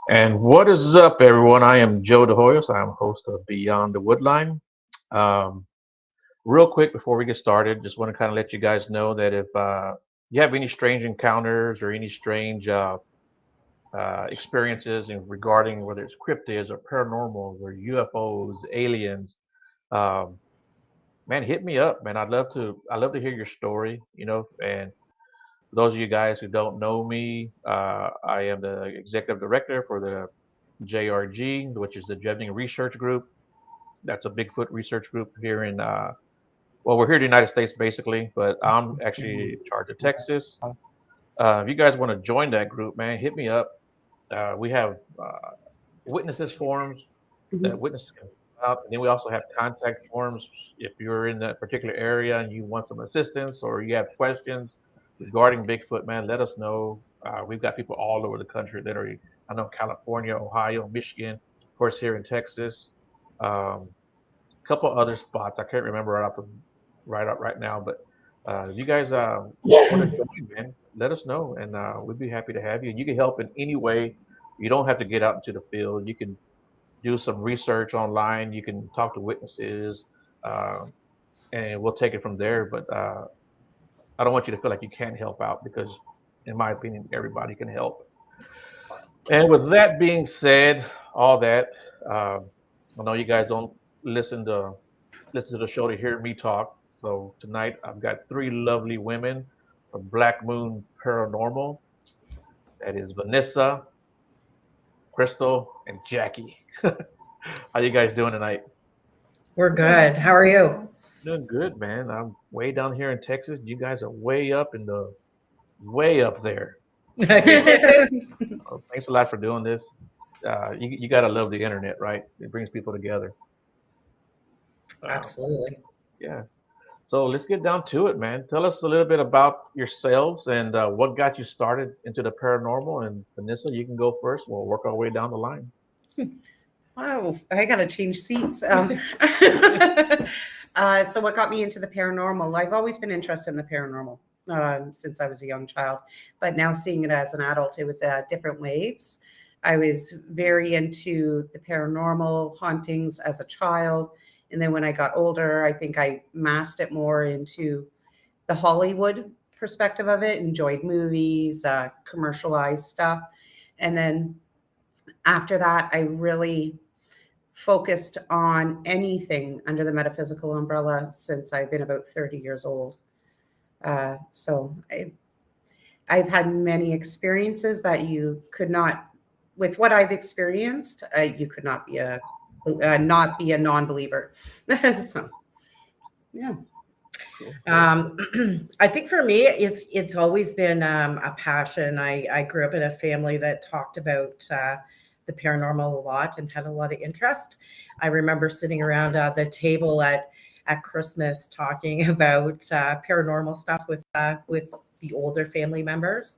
And what is up, everyone? I am Joe DeHoyos. I'm host of Beyond the Woodline. Um, Real quick before we get started, just want to kind of let you guys know that if you have any strange encounters or any strange experiences regarding whether it's cryptids or paranormal or UFOs, aliens, um, man, hit me up, man. I'd love to hear your story, and for those of you guys who don't know me, I am the executive director for the JRG, which is the Dredging Research Group. That's a Bigfoot research group here well, we're here in the United States basically, but I'm actually in charge of Texas. If you guys want to join that group, man, hit me up. We have witnesses forums that Mhm. witnesses can fill out, and then we also have contact forms if you're in that particular area and you want some assistance or you have questions regarding Bigfoot, man, let us know. We've got people all over the country that are, I know, California, Ohio, Michigan, of course, here in Texas. Um, a couple other spots I can't remember right up right now, but if you guys want to join, man, let us know, and we'd be happy to have you. And you can help in any way. You don't have to get out into the field. You can do some research online. You can talk to witnesses, uh, and we'll take it from there. But I don't want you to feel like you can't help out because, in my opinion, everybody can help. And with that being said, all that, uh, I know you guys don't listen to listen to the show to hear me talk. So tonight I've got three lovely women from Black Moon Paranormal. That is Vanessa, Krystal, and Jackie. How you guys doing tonight? We're good. How are you? Doing good, man. I'm way down here in Texas. You guys are way up in the way up there. So thanks a lot for doing this. You gotta love the internet, right? It brings people together. Um, Absolutely. yeah. So let's get down to it, man. Tell us a little bit about yourselves and what got you started into the paranormal. And Vanessa, you can go first. We'll work our way down the line. Oh, I gotta change seats. So what got me into the paranormal? I've always been interested in the paranormal since I was a young child, but now seeing it as an adult, it was different waves. I was very into the paranormal hauntings as a child, and then when I got older, I think I masked it more into the Hollywood perspective of it. Enjoyed movies, commercialized stuff, and then after that, I really focused on anything under the metaphysical umbrella since I've been about 30 years old. I've had many experiences that you could not, with what I've experienced, you could not be a non-believer. So yeah. Cool, cool. Um, I think for me, it's always been a passion. I grew up in a family that talked about the paranormal a lot and had a lot of interest. I remember sitting around the table at Christmas talking about paranormal stuff with the older family members.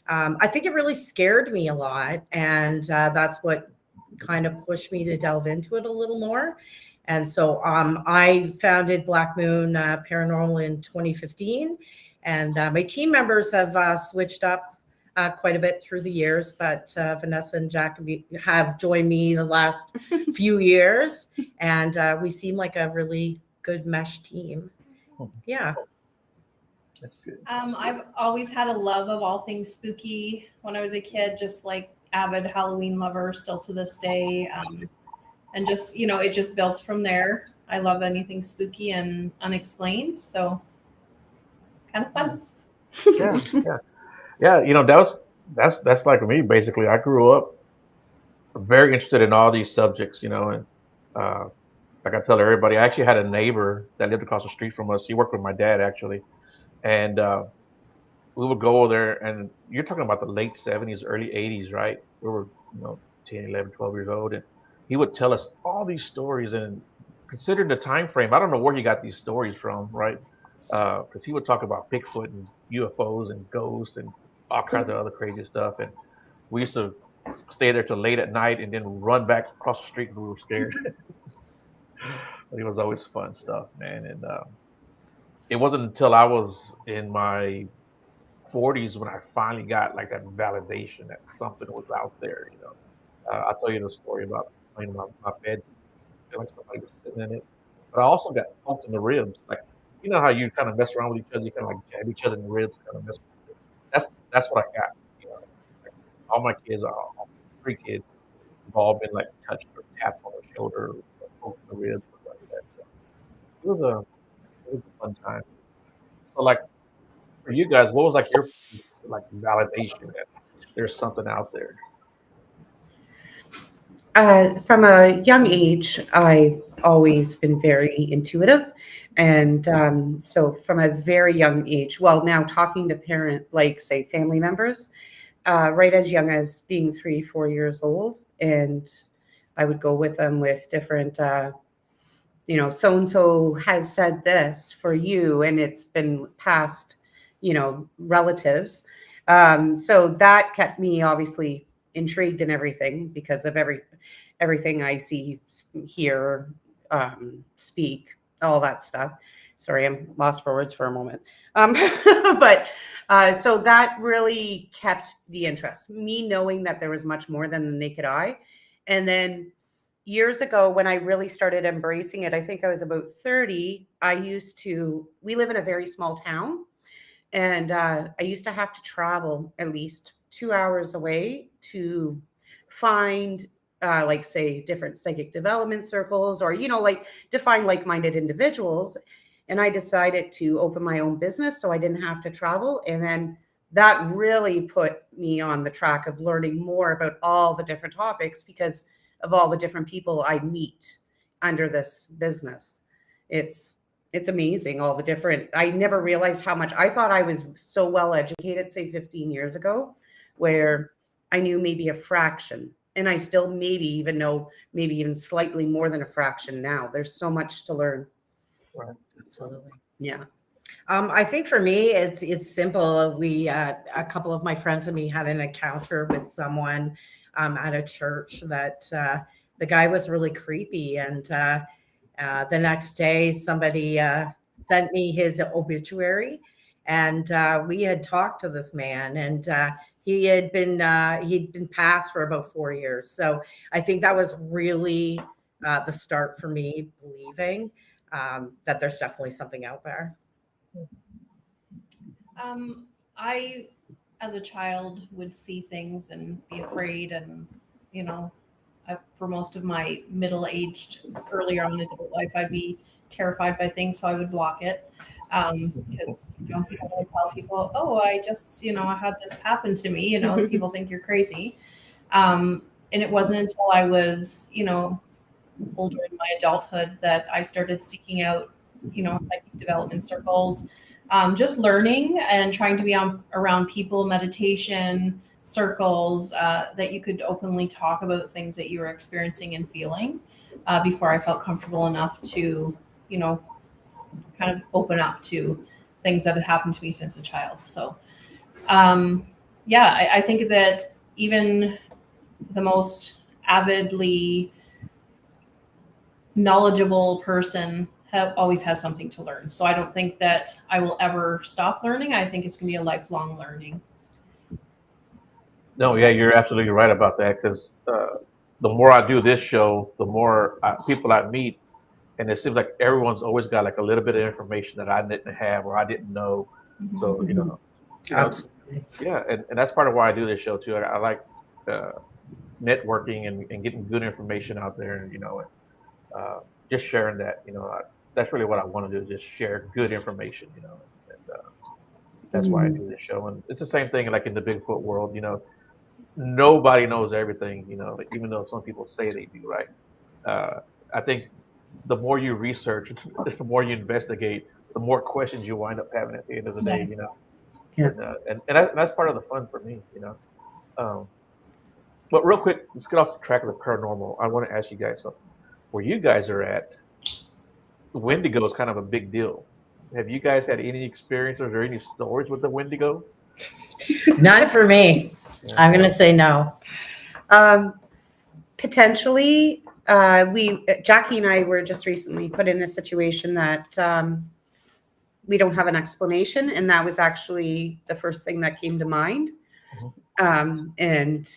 I think it really scared me a lot, and that's what kind of pushed me to delve into it a little more. And so I founded Black Moon Paranormal in 2015, and my team members have switched up quite a bit through the years, but Vanessa and Jack have joined me the last few years, and we seem like a really good mesh team. Hmm, Yeah. that's good. I've always had a love of all things spooky when I was a kid, just like avid Halloween lover still to this day. And just, it just built from there. I love anything spooky and unexplained. So kind of fun. Yeah, yeah, yeah. That's like me basically. I grew up very interested in all these subjects, and uh, like I tell everybody, I actually had a neighbor that lived across the street from us. He worked with my dad actually, and we would go over there. And you're talking about the late '70s, early '80s, right? We were, 10, 11, 12 years old, and he would tell us all these stories. And considering the time frame, I don't know where he got these stories from, right? Because he would talk about Bigfoot and UFOs and ghosts and all kinds of other crazy stuff. And we used to stay there till late at night and then run back across the street because we were scared. But it was always fun stuff, man. And it wasn't until I was in my 40s when I finally got like that validation that something was out there. I'll tell you the story about my bed. I feel like somebody was sitting in it. But I also got poked in the ribs. Like, you know how you kind of mess around with each other, you kind of like jab each other in the ribs, kind of mess. That's what I got. You know, like all my kids, all three kids, have all been like touched or tapped on the shoulder, or poked in the ribs, stuff like that. So it was a fun time. So like for you guys, what was like your like validation that there's something out there? From a young age, I've always been very intuitive. And so from a very young age, well, now talking to parent, like say family members, right as young as being 3, 4 years old. And I would go with them with different, so and so has said this for you, and it's been passed, relatives. So that kept me obviously intrigued in everything because of everything I see, hear, speak, all that stuff. Sorry, I'm lost for words for a moment. But so that really kept the interest, me knowing that there was much more than the naked eye. And then years ago, when I really started embracing it, I think I was about 30. We live in a very small town, and I used to have to travel at least 2 hours away to find, like, say, different psychic development circles or, like to find like minded individuals. And I decided to open my own business so I didn't have to travel. And then that really put me on the track of learning more about all the different topics because of all the different people I meet under this business. It's it's amazing, all the different. I never realized how much. I thought I was so well educated, say 15 years ago, where I knew maybe a fraction. And I still maybe even know maybe even slightly more than a fraction now. There's so much to learn. Right. Absolutely. Yeah. I think for me, it's simple. We a couple of my friends and me had an encounter with someone at a church that the guy was really creepy, and the next day somebody sent me his obituary, and we had talked to this man, and he'd been passed for about 4 years. So I think that was really the start for me believing that there's definitely something out there. I, as a child, would see things and be afraid, and you know, for most of my middle-aged, earlier on in adult life, I'd be terrified by things, so I would block it. Because you don't want to tell people, oh, I just, I had this happen to me. People think you're crazy. And it wasn't until I was, older in my adulthood that I started seeking out, psychic development circles, just learning and trying to be around people, meditation circles, that you could openly talk about things that you were experiencing and feeling, before I felt comfortable enough to, kind of open up to things that had happened to me since a child. So, yeah, I think that even the most avidly knowledgeable person always has something to learn. So I don't think that I will ever stop learning. I think it's going to be a lifelong learning. No, yeah, you're absolutely right about that because the more I do this show, the more people I meet, and it seems like everyone's always got like a little bit of information that I didn't have or I didn't know. So Absolutely. yeah, and that's part of why I do this show too. I like uh, networking and getting good information out there, and just sharing that. That's really what I want to do is just share good information. And that's why I do this show. And it's the same thing like in the Bigfoot world. Nobody knows everything. Even though some people say they do, right? I think the more you research, the more you investigate, the more questions you wind up having at the end of the day. Yeah. And that's part of the fun for me. But real quick, let's get off the track of the paranormal. I want to ask you guys something. Where you guys are at, the Wendigo is kind of a big deal. Have you guys had any experiences or any stories with the Wendigo? None for me. I'm going to say no. Potentially, Jackie and I were just recently put in a situation that we don't have an explanation, and that was actually the first thing that came to mind. And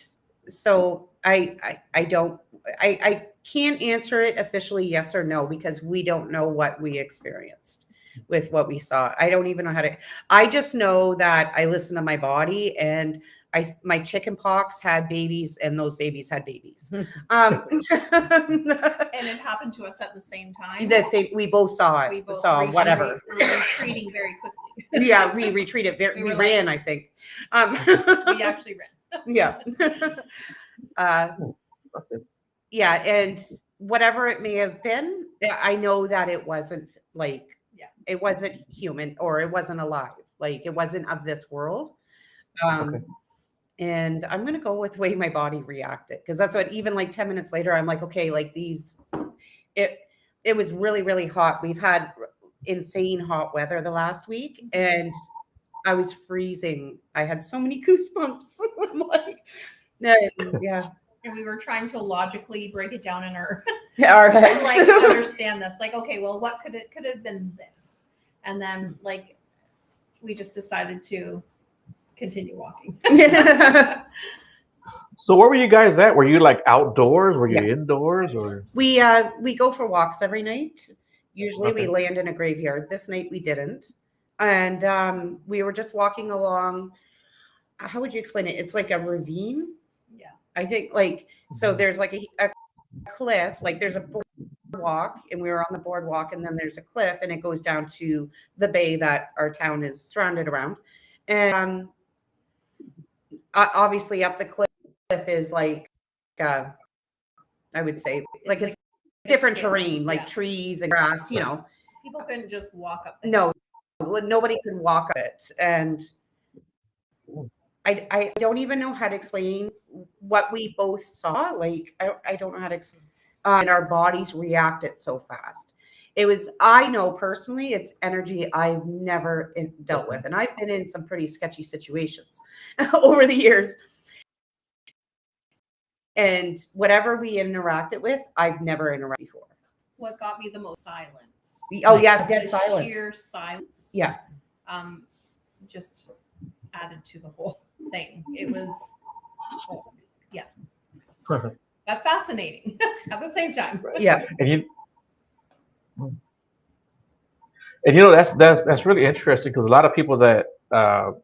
so I don't, I can't answer it officially yes or no, because we don't know what we experienced with what we saw. I don't even know how to, I just know that I listen to my body, and my chicken pox had babies, and those babies had babies. And it happened to us at the same time. We both saw it. We both Whatever. We're retreating very quickly. Yeah, we retreated. We ran, I think. We actually ran. Yeah. Yeah, and whatever it may have been, I know that it wasn't like, it wasn't human, or it wasn't alive. Like, it wasn't of this world. And I'm going to go with the way my body reacted, because that's what, even like 10 minutes later, I'm like, okay, like it was really, really hot. We've had insane hot weather the last week, and I was freezing. I had so many goosebumps. I'm like, yeah. And we were trying to logically break it down in our heads. Like, understand this. Like, okay, well, what could have been this? And then, like, we just decided to continue walking. So where were you guys at? Were you like outdoors? Were you indoors? Or we go for walks every night. Usually we land in a graveyard. This night we didn't. And we were just walking along. How would you explain it? It's like a ravine. Yeah. I think, like, so there's like a cliff, like there's a boardwalk, and we were on the boardwalk, and then there's a cliff, and it goes down to the bay that our town is surrounded around. And obviously up the cliff is like, I would say, like it's different terrain, like trees and grass, you know. People couldn't just walk up there. No, nobody could walk up it. And I don't even know how to explain what we both saw. Like, I don't know how to explain. And our bodies reacted so fast. It was, I know personally, it's energy I've never dealt with. And I've been in some pretty sketchy situations over the years. And whatever we interacted with, I've never interacted before. What got me the most? Silence. Oh, yeah, dead The silence. Sheer silence. Yeah. Just added to the whole thing. It was, but fascinating at the same time. Yeah. And you know, that's really interesting, because a lot of people that I've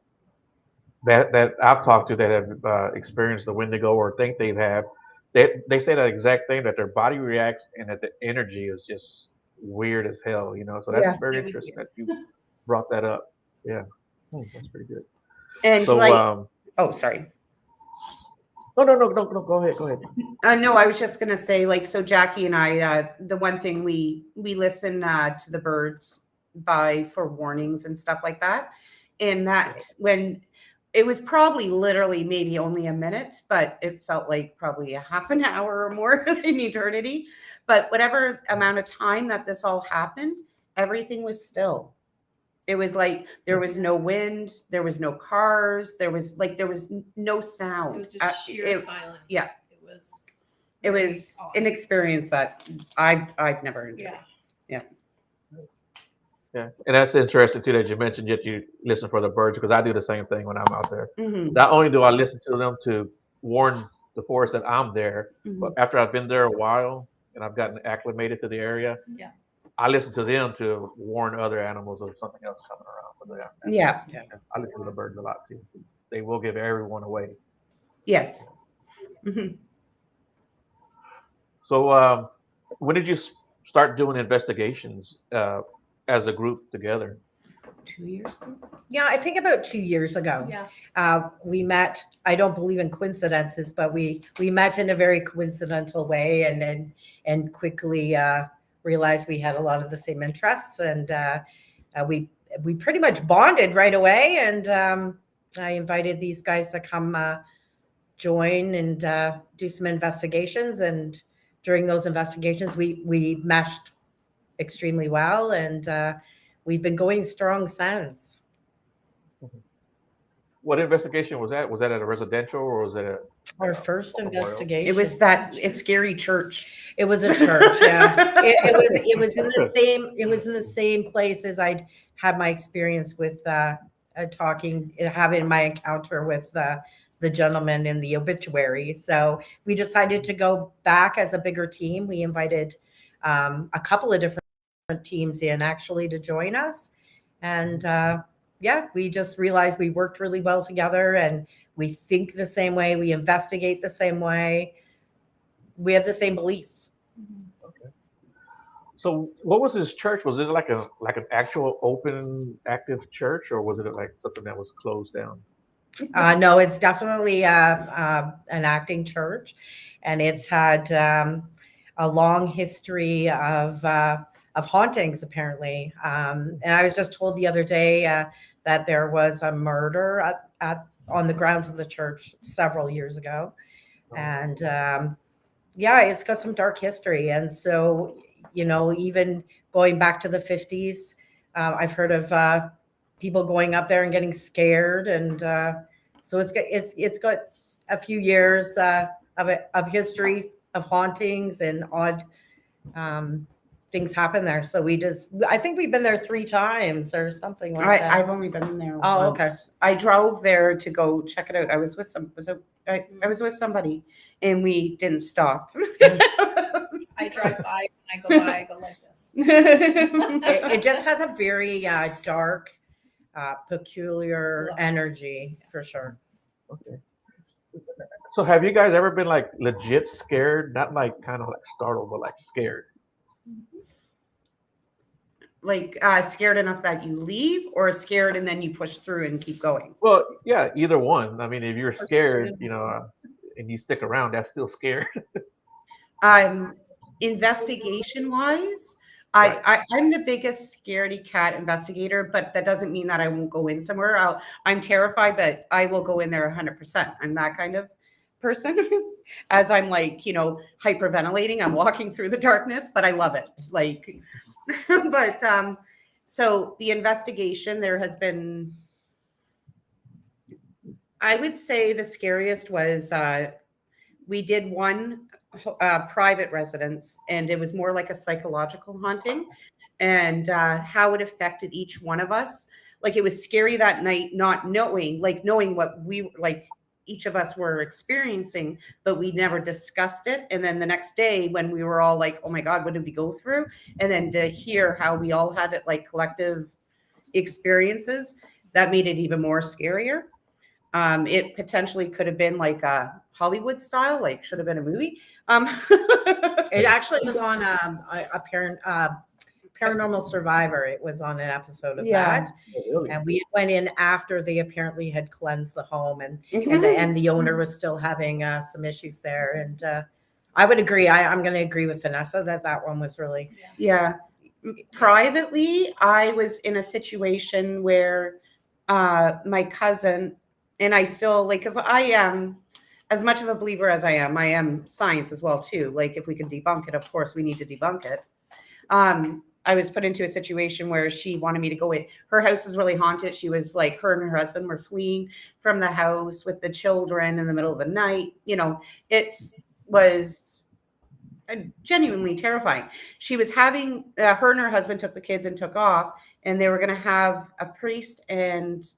talked to that have experienced the Wendigo or think they have, they say that exact thing, that their body reacts and that the energy is just weird as hell, you know. So that's very interesting that you brought that up. Yeah, that's pretty good. And so, like, oh, sorry. No, go ahead. No, I was just gonna say, like, so Jackie and I, the one thing we listen to the birds for warnings and stuff like that. And that, when it was probably literally maybe only a minute, but it felt like probably a half an hour or more in eternity. But whatever amount of time that this all happened, everything was still. It was like there was no wind, there was no cars, there was no sound. It was just sheer silence. Yeah. It was an experience that I've never enjoyed. Yeah, and that's interesting too that you mentioned that you listen for the birds, because I do the same thing when I'm out there. Mm-hmm. Not only do I listen to them to warn the forest that I'm there, but after I've been there a while and I've gotten acclimated to the area, I listen to them to warn other animals of something else coming around. So I listen to the birds a lot too. They will give everyone away. Yes. Mm-hmm. So when did you start doing investigations as a group together? 2 years ago? Yeah, I think about 2 years ago. Yeah. We met. I don't believe in coincidences, but we met in a very coincidental way, and quickly realized we had a lot of the same interests, and we pretty much bonded right away. And I invited these guys to come join and do some investigations. And during those investigations, we meshed extremely well, and we've been going strong since. What investigation was that? Was that at a residential, or was it Our first investigation? It was it's scary church. It was a church. Yeah, it was in the same place as I'd had my experience with having my encounter with the the gentleman in the obituary. So we decided to go back as a bigger team. We invited a couple of different teams in actually to join us. And yeah, we just realized we worked really well together, and we think the same way. We investigate the same way. We have the same beliefs. So what was this church? Was it like an actual open, active church, or was it like something that was closed down? No, it's definitely an acting church, and it's had a long history of hauntings, apparently. And I was just told the other day that there was a murder on the grounds of the church several years ago, and yeah, it's got some dark history. And so, even going back to the 50s, I've heard of people going up there and getting scared, and so it's got a few years of history of hauntings and odd things happen there. So I think we've been there 3 times or something like that. I've only been there Oh, once. okay. I drove there to go check it out. I was with I was with somebody, and we didn't stop. I drive by, when I go like this. It just has a very dark, peculiar energy, for sure. Okay. So have you guys ever been like legit scared? Not like kind of like startled, but like scared. Like scared enough that you leave, or scared and then you push through and keep going? Well, yeah, either one. I mean, if you're scared, and you stick around, that's still scared. Investigation wise, Right. I'm the biggest scaredy cat investigator, but that doesn't mean that I won't go in somewhere. I'm terrified, but I will go in there 100%. I'm that kind of person. As I'm like, hyperventilating, I'm walking through the darkness, but I love it. Like, but so the investigation, there has been, I would say the scariest was we did one private residence, and it was more like a psychological haunting, and how it affected each one of us. Like, it was scary that night, not knowing what we like each of us were experiencing, but we never discussed it. And then the next day, when we were all like, oh my God, what did we go through? And then to hear how we all had it, like collective experiences, that made it even more scarier. It potentially could have been like a Hollywood style, like should have been a movie. It actually was on a Paranormal Survivor. It was on an episode of that. Oh, really? And we went in after they apparently had cleansed the home, and the owner was still having some issues there. And I would agree. I'm going to agree with Vanessa that one was really. Yeah. Privately, I was in a situation where my cousin, and I still because I am as much of a believer as I am science as well too. Like, if we can debunk it, of course we need to debunk it. I was put into a situation where she wanted me to go in. Her house was really haunted. She was like, her and her husband were fleeing from the house with the children in the middle of the night. It was genuinely terrifying. She was having, her and her husband took the kids and took off, and they were going to have a priest and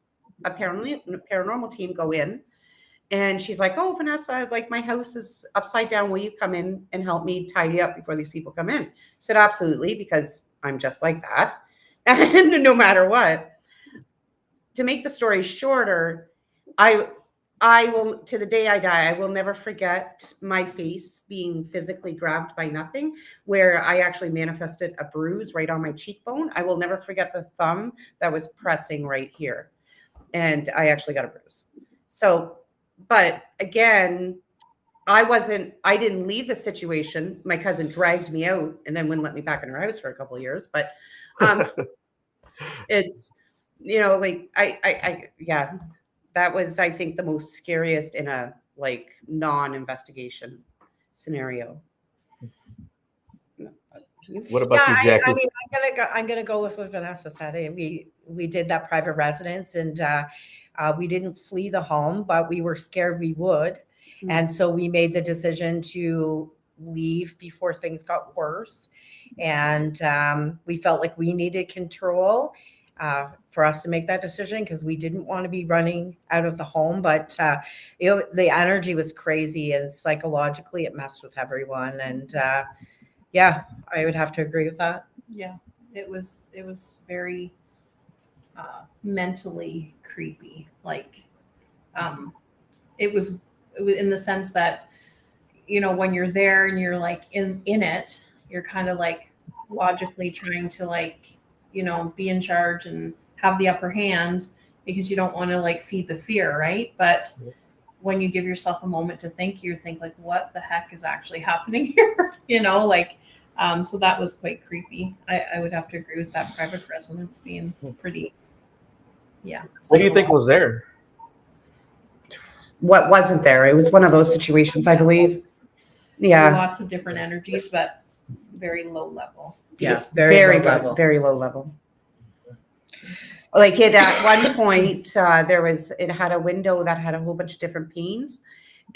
a paranormal team go in. And she's like, oh, Vanessa, like, my house is upside down. Will you come in and help me tidy up before these people come in? I said, absolutely, because I'm just like that. And no matter what. To make the story shorter, I will, to the day I die, I will never forget my face being physically grabbed by nothing, where I actually manifested a bruise right on my cheekbone. I will never forget the thumb that was pressing right here. And I actually got a bruise. So, but again, I didn't leave the situation. My cousin dragged me out and then wouldn't let me back in her house for a couple of years. But it's, like, yeah, that was, I think, the most scariest in a like non-investigation scenario. What about you, Jackie? I mean, I'm gonna go with what Vanessa said. We did that private residence, and we didn't flee the home, but we were scared we would. Mm-hmm. And so we made the decision to leave before things got worse. And we felt like we needed control. for us to make that decision because we didn't want to be running out of the home. But the energy was crazy, and psychologically it messed with everyone. And yeah, I would have to agree with that. Yeah, it was very mentally creepy. Like, it was in the sense that, you know, when you're there and you're like in it, you're kind of like logically trying to, like, you know, be in charge and have the upper hand because you don't want to like feed the fear, right? But when you give yourself a moment to think, you think like, what the heck is actually happening here? You know, like, so that was quite creepy. I would have to agree with that private residence being pretty, yeah. What do you think was there? What wasn't there? It was one of those situations, I believe. Yeah. Lots of different energies, but very low level. Yeah, Very low level. very low level. Like at one point, it had a window that had a whole bunch of different panes,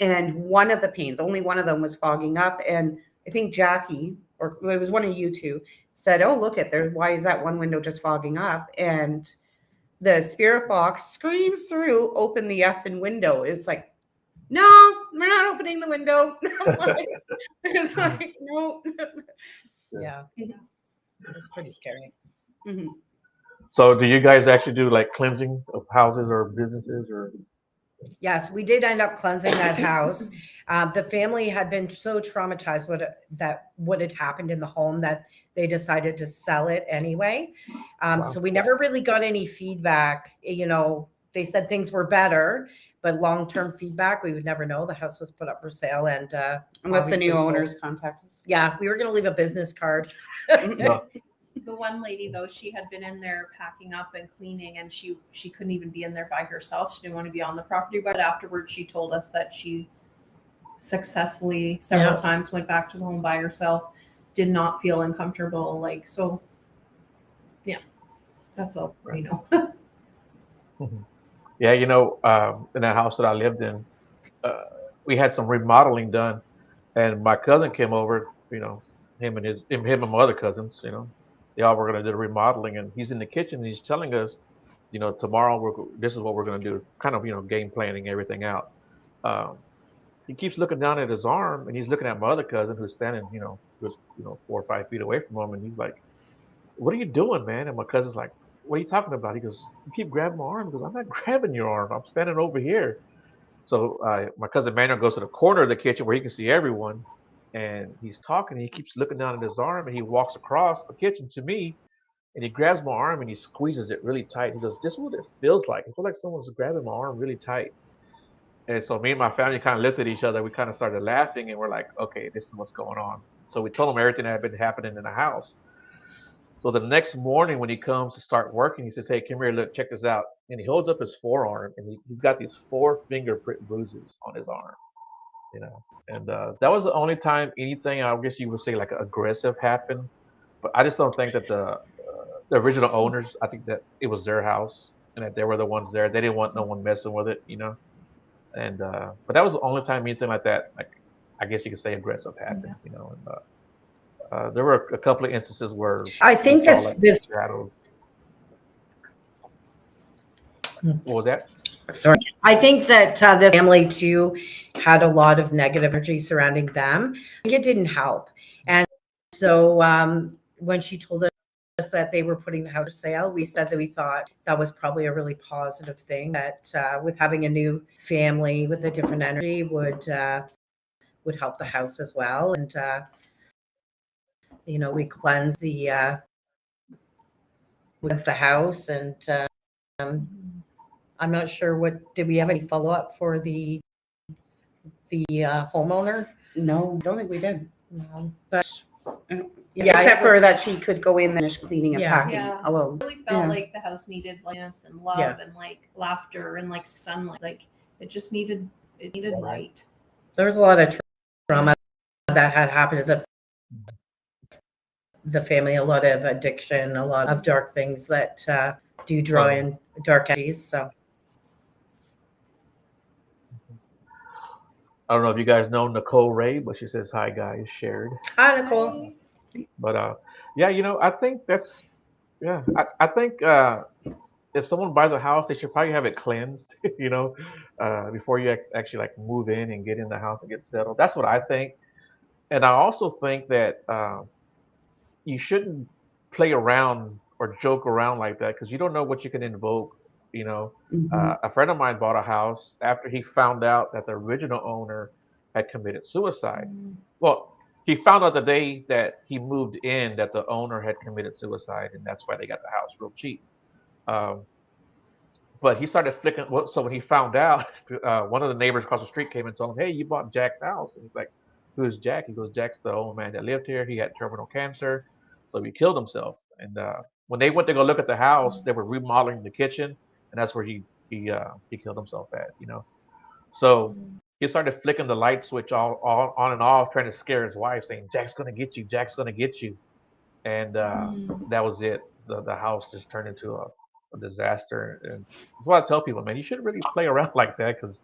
and one of the panes, only one of them was fogging up. And I think Jackie, or it was one of you two, said, "Oh, look at there. Why is that one window just fogging up?" And the spirit box screams through, "Open the effing window." It's like, no, we're not opening the window. It's like, no. Yeah, it's pretty scary. Mhm. So do you guys actually do like cleansing of houses or businesses or? Yes, we did end up cleansing that house. The family had been so traumatized what had happened in the home that they decided to sell it anyway. Wow. So we never really got any feedback. You know, they said things were better, but long-term feedback, we would never know. The house was put up for sale, and Unless the new obviously sold. owners contact us. Yeah, we were going to leave a business card. No. The one lady, though, she had been in there packing up and cleaning, and she couldn't even be in there by herself. She didn't want to be on the property. But afterwards, she told us that she successfully several times went back to the home by herself, did not feel uncomfortable. Like, so, yeah, that's all we know. Yeah, you know, in that house that I lived in, we had some remodeling done, and my cousin came over. You know, him and my other cousins. You know, they all were going to do the remodeling, and he's in the kitchen. And he's telling us, you know, tomorrow this is what we're going to do. Kind of, you know, game planning everything out. He keeps looking down at his arm, and he's looking at my other cousin who's standing, you know, just 4 or 5 feet away from him, and he's like, "What are you doing, man?" And my cousin's like, "What are you talking about?" He goes, "You keep grabbing my arm." He goes, "I'm not grabbing your arm. I'm standing over here." So my cousin Manuel goes to the corner of the kitchen where he can see everyone, and he's talking. And he keeps looking down at his arm, and he walks across the kitchen to me, and he grabs my arm and he squeezes it really tight. He goes, "This is what it feels like. I feel like someone's grabbing my arm really tight." And so me and my family kind of looked at each other. We kind of started laughing, and we're like, "Okay, this is what's going on." So we told him everything that had been happening in the house. So the next morning when he comes to start working, he says, "Hey, come here, look, check this out." And he holds up his forearm, and he's got these 4 fingerprint bruises on his arm, you know. And that was the only time anything, I guess you would say, like aggressive happened. But I just don't think that the original owners, I think that it was their house and that they were the ones there. They didn't want no one messing with it, you know. And but that was the only time anything like that, like I guess you could say aggressive happened, you know. And there were a couple of instances where I think we saw, like, this. shadows. What was that? Sorry. I think that this family too had a lot of negative energy surrounding them. I think it didn't help. And so when she told us that they were putting the house for sale, we said that we thought that was probably a really positive thing, that with having a new family with a different energy would help the house as well. And you know, we cleansed the house, and I'm not sure did we have any follow-up for the homeowner? No, I don't think we did. No, but Yeah, except for that she could go in and finish cleaning and packing Yeah. alone. I really felt Yeah. like the house needed lightness and love and like laughter and like sunlight. Like it just needed light. there was a lot of trauma that had happened to the family, a lot of addiction, a lot of dark things that do draw in dark energies. So I don't know if you guys know Nicole Ray, but she says, "Hi guys," shared. hi, Nicole. But yeah, you know, I think that's Yeah, I think if someone buys a house, they should probably have it cleansed, before you actually like move in and get in the house and get settled. That's what I think. And I also think that you shouldn't play around or joke around like that because you don't know what you can invoke. You know, Mhm. a friend of mine bought a house after he found out that the original owner had committed suicide. Mm. Well, he found out the day that he moved in that the owner had committed suicide, and that's why they got the house real cheap. Um, but he started flicking. Well, so when he found out, one of the neighbors across the street came and told him, "Hey, you bought Jack's house." And he's like, "Who's Jack?" He goes, "Jack's the old man that lived here. He had terminal cancer, so he killed himself." And when they went to go look at the house, they were remodeling the kitchen, and that's where he killed himself at. So he started flicking the light switch all on and off, trying to scare his wife, saying, "Jack's gonna get you. Jack's gonna get you." And Mm. that was it. The house just turned into a disaster. And that's why I tell people, man, you shouldn't really play around like that because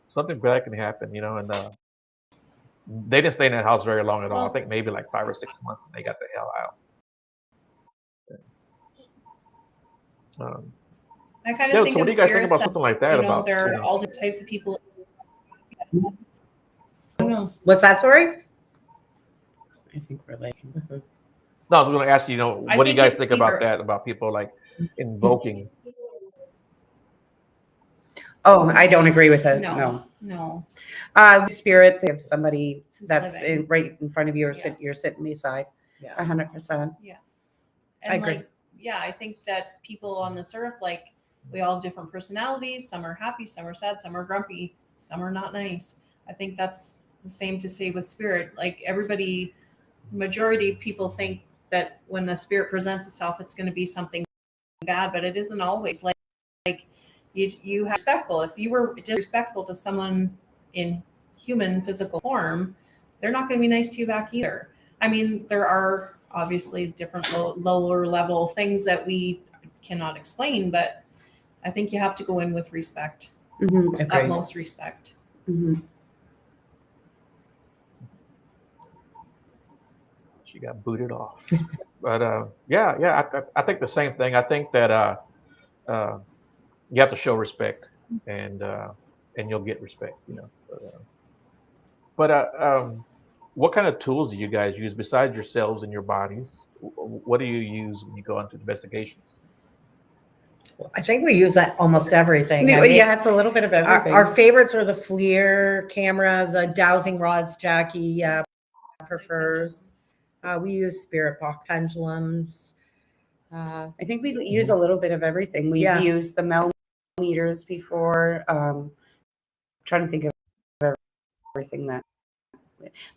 something bad can happen, And they didn't stay in that house very long at all. I Well, think maybe like 5 or 6 months, and they got the hell out. Um, I kind of yeah. think So what of do you guys think spirits about something as, like that? About there are all different types of people. I don't know. What's that story? I think we're like, Mhm. no, I was going to ask you, I what do you think guys if think we about were, that? About people like invoking? oh, I don't agree with it. no, No. no, Spirit, they have somebody Who's that's living. right in front of you or Yeah. you're sitting beside. Yeah. 100%. I and agree. like, yeah, I think that people on this earth, like, we all have different personalities. Some are happy, some are sad, some are grumpy, some are not nice. I think that's the same to say with spirit. Like, everybody, majority of people think that when the spirit presents itself, it's going to be something bad, but it isn't always. Like you have respectful. If you were disrespectful to someone in human physical form, they're not going to be nice to you back either. I mean, there are obviously different lower level things that we cannot explain, but I think you have to go in with respect, Mm-hmm. Agreed. utmost respect. Mm-hmm. She got booted off. But yeah, I think the same thing. I think that uh, you have to show respect, and you'll get respect. But what kind of tools do you guys use besides yourselves and your bodies? What do you use when you go into investigations? I think we use that almost everything. I mean, Yeah, it's a little bit of everything. our favorites are the FLIR camera, the dowsing rods Jackie prefers. We use spirit box pendulums. I think we use a little bit of everything. We've Yeah. used the Mel meters before. Trying to think of everything that,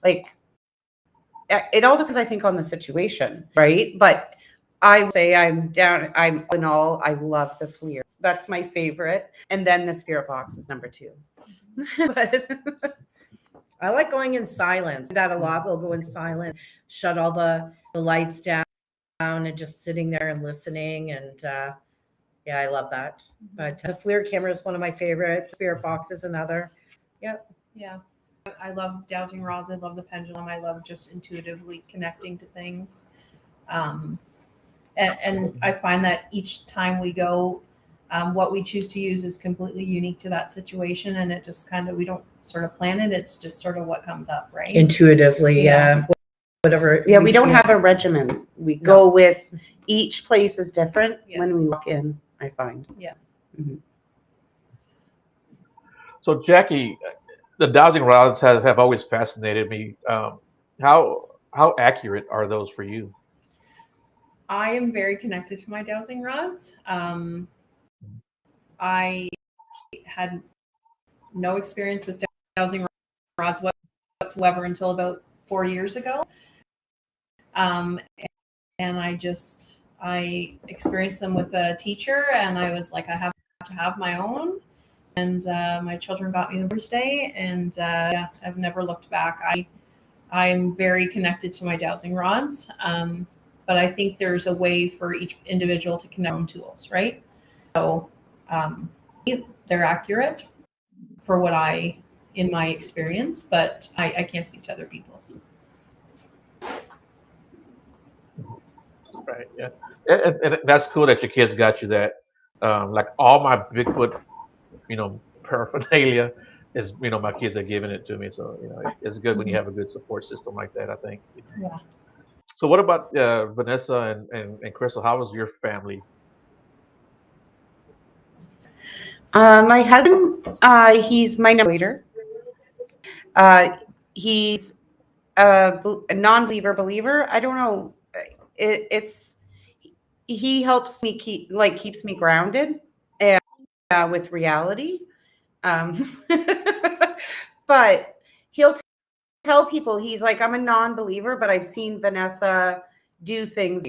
like, it all depends, I think, on the situation, right? But I would say I'm in all, I love the FLIR. That's my favorite. And then the spirit box is number 2. But I like going in silence. That a lot. We'll go in silent, shut all the lights down, and just sitting there and listening. And yeah, I love that. But the FLIR camera is one of my favorite. Spirit box is another. Yep. Yeah. I love dowsing rods. I love the pendulum. I love just intuitively connecting to things. And I find that each time we go, what we choose to use is completely unique to that situation. And it just kind of, we don't sort of plan it. It's just sort of what comes up, right? Intuitively, Yeah. whatever. yeah, we don't have a regimen. We go with each place is different when we walk in, I find. Yeah. Mm-hmm. So Jackie, the dowsing rods have always fascinated me. How accurate are those for you? I am very connected to my dowsing rods. I had no experience with dowsing rods whatsoever until about 4 years ago. And I experienced them with a teacher, and I was like, I have to have my own. And my children got me the first day, and yeah, I've never looked back. I'm very connected to my dowsing rods, but I think there's a way for each individual to connect their own tools, right? So they're accurate for in my experience, but I can't speak to other people. Right. Yeah. And that's cool that your kids got you that. Like all my Bigfoot, paraphernalia is, my kids are giving it to me. So, it's good when you have a good support system like that, I think. Yeah. So what about Vanessa and Krystal? How was your family? My husband, he's my number leader. He's a non-believer believer. I don't know. It's he helps me keeps me grounded and with reality. Um, but he'll tell people he's like, I'm a non-believer, but I've seen Vanessa do things.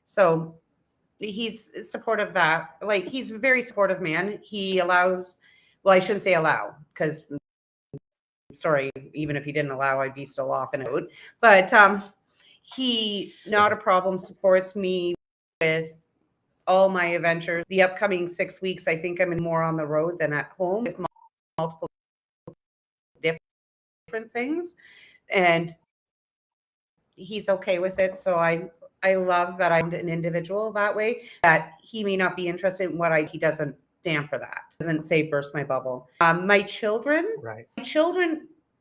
So he's supportive of that. Like he's a very supportive man. He allows, well, I shouldn't say allow because sorry, even if he didn't allow, I'd be still off and out. But he, not a problem, supports me with all my adventures. The upcoming 6 weeks, I think I'm more on the road than at home with multiple different things. And he's okay with it. So I love that I'm an individual that way, that he may not be interested in he doesn't damper that. Doesn't say burst my bubble. My children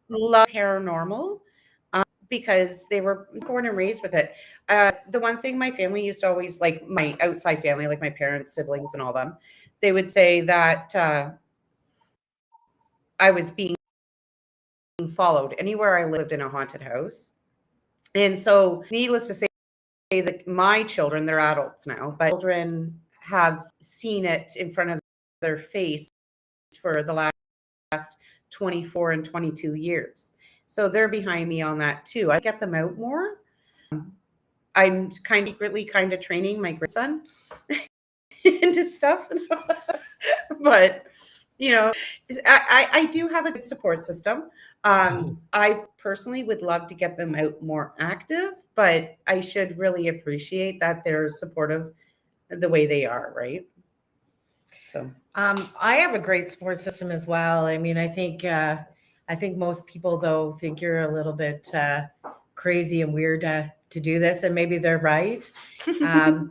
love paranormal because they were born and raised with it. The one thing my family used to always, like my outside family, like my parents, siblings, and all them, they would say that I was being followed anywhere I lived in a haunted house. And so, needless to say that my children, they're adults now, but children have seen it in front of their face for the last 24 and 22 years. So they're behind me on that too. I get them out more. I'm secretly training my grandson into stuff. But, I do have a good support system. I personally would love to get them out more active, but I should really appreciate that they're supportive the way they are, right? So I have a great support system as well. I mean, I think most people though think you're a little bit crazy and weird to do this, and maybe they're right. And